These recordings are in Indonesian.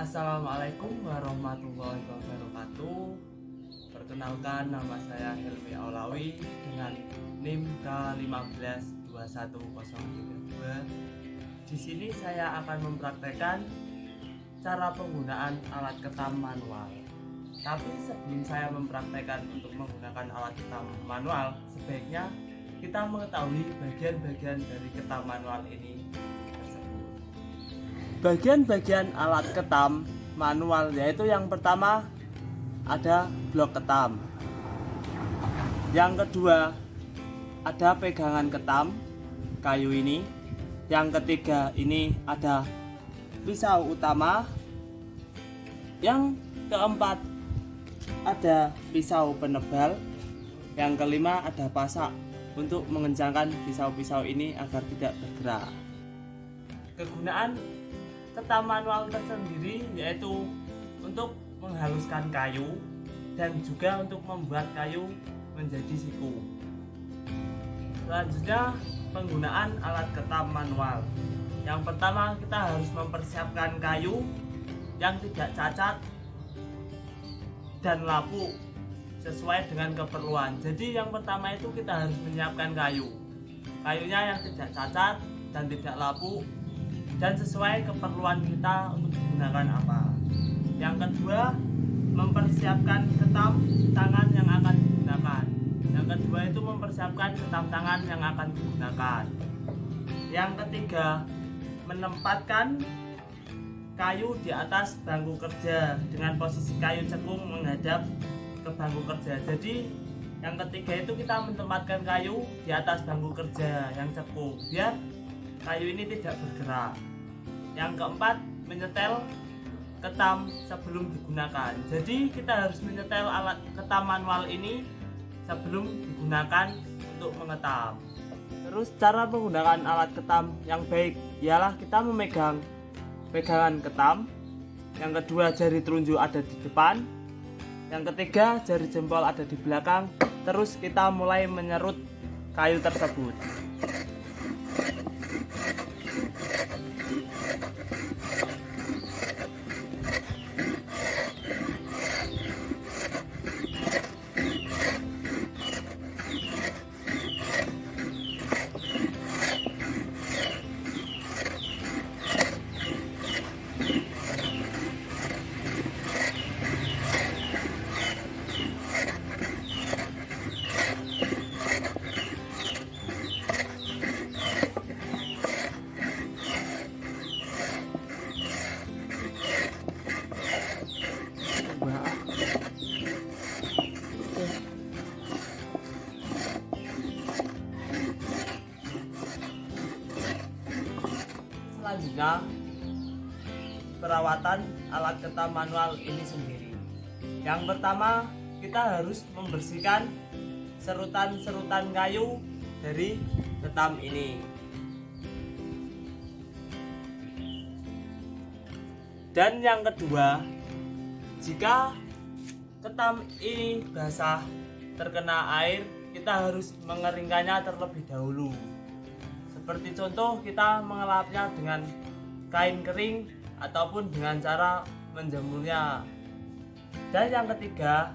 Assalamualaikum warahmatullahi wabarakatuh. Perkenalkan, nama saya Helmi Aulawi dengan NIM K1521032. Di sini saya akan mempraktekkan cara penggunaan alat ketam manual. Tapi sebelum saya mempraktekkan untuk menggunakan alat ketam manual, sebaiknya kita mengetahui bagian-bagian dari ketam manual ini. Bagian-bagian alat ketam manual yaitu yang pertama ada blok ketam, yang kedua ada pegangan ketam kayu ini, yang ketiga ini ada pisau utama, yang keempat ada pisau penebal, yang kelima ada pasak untuk mengencangkan pisau-pisau ini agar tidak bergerak. Kegunaan ketam manual tersendiri yaitu untuk menghaluskan kayu dan juga untuk membuat kayu menjadi siku. Selanjutnya, penggunaan alat ketam manual. Yang pertama, kita harus mempersiapkan kayu yang tidak cacat dan lapuk sesuai dengan keperluan. Jadi yang pertama itu kita harus menyiapkan kayunya yang tidak cacat dan tidak lapuk dan sesuai keperluan kita untuk menggunakan apa. Yang kedua, mempersiapkan ketam tangan yang akan digunakan. Yang kedua itu mempersiapkan ketam tangan yang akan digunakan. Yang ketiga, menempatkan kayu di atas bangku kerja dengan posisi kayu cekung menghadap ke bangku kerja. Jadi yang ketiga itu kita menempatkan kayu di atas bangku kerja yang cekung biar kayu ini tidak bergerak. Yang keempat, menyetel ketam sebelum digunakan. Jadi kita harus menyetel alat ketam manual ini sebelum digunakan untuk mengetam. Terus cara menggunakan alat ketam yang baik ialah kita memegang pegangan ketam. Yang kedua, jari telunjuk ada di depan. Yang ketiga, jari jempol ada di belakang. Terus kita mulai menyerut kayu tersebut. Selanjutnya, perawatan alat ketam manual ini sendiri. Yang pertama, kita harus membersihkan serutan-serutan kayu dari ketam ini. Dan yang kedua, jika ketam ini basah terkena air, kita harus mengeringkannya terlebih dahulu. Seperti contoh, kita mengelapnya dengan kain kering ataupun dengan cara menjemurnya. Dan yang ketiga,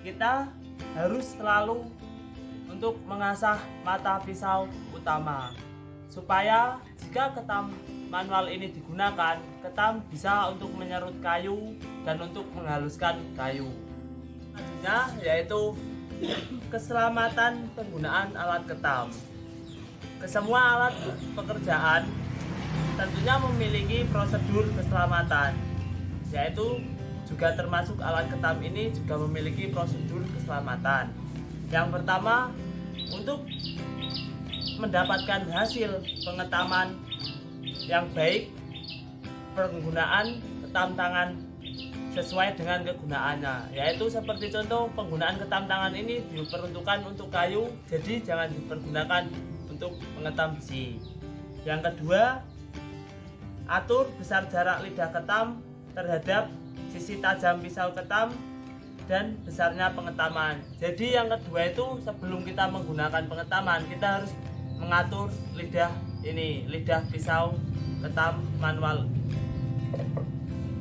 kita harus selalu untuk mengasah mata pisau utama supaya jika ketam manual ini digunakan, ketam bisa untuk menyerut kayu dan untuk menghaluskan kayu. Selanjutnya yaitu keselamatan penggunaan alat ketam. Kesemua alat pekerjaan tentunya memiliki prosedur keselamatan, yaitu juga termasuk alat ketam ini juga memiliki prosedur keselamatan. Yang pertama, untuk mendapatkan hasil pengetaman yang baik, penggunaan ketam tangan sesuai dengan kegunaannya, yaitu seperti contoh penggunaan ketam tangan ini diperuntukkan untuk kayu, jadi jangan dipergunakan untuk mengetam besi. Yang kedua, atur besar jarak lidah ketam terhadap sisi tajam pisau ketam dan besarnya pengetaman. Jadi yang kedua itu sebelum kita menggunakan pengetaman, kita harus mengatur lidah pisau ketam manual.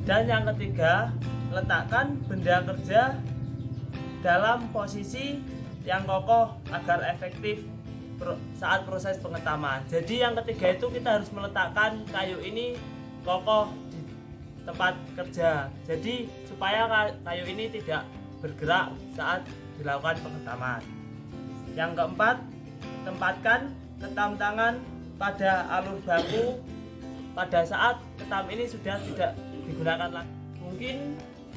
Dan yang ketiga, letakkan benda kerja dalam posisi yang kokoh agar efektif saat proses pengetaman. Jadi yang ketiga itu kita harus meletakkan kayu ini kokoh di tempat kerja. Jadi supaya kayu ini tidak bergerak saat dilakukan pengetaman. Yang keempat, tempatkan ketam tangan pada alur baku pada saat ketam ini sudah tidak digunakan lagi. Mungkin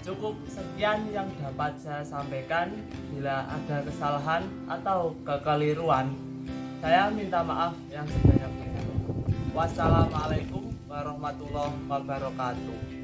cukup sekian yang dapat saya sampaikan. Bila ada kesalahan atau kekeliruan, saya minta maaf yang sebanyak-banyaknya. Wassalamualaikum warahmatullahi wabarakatuh.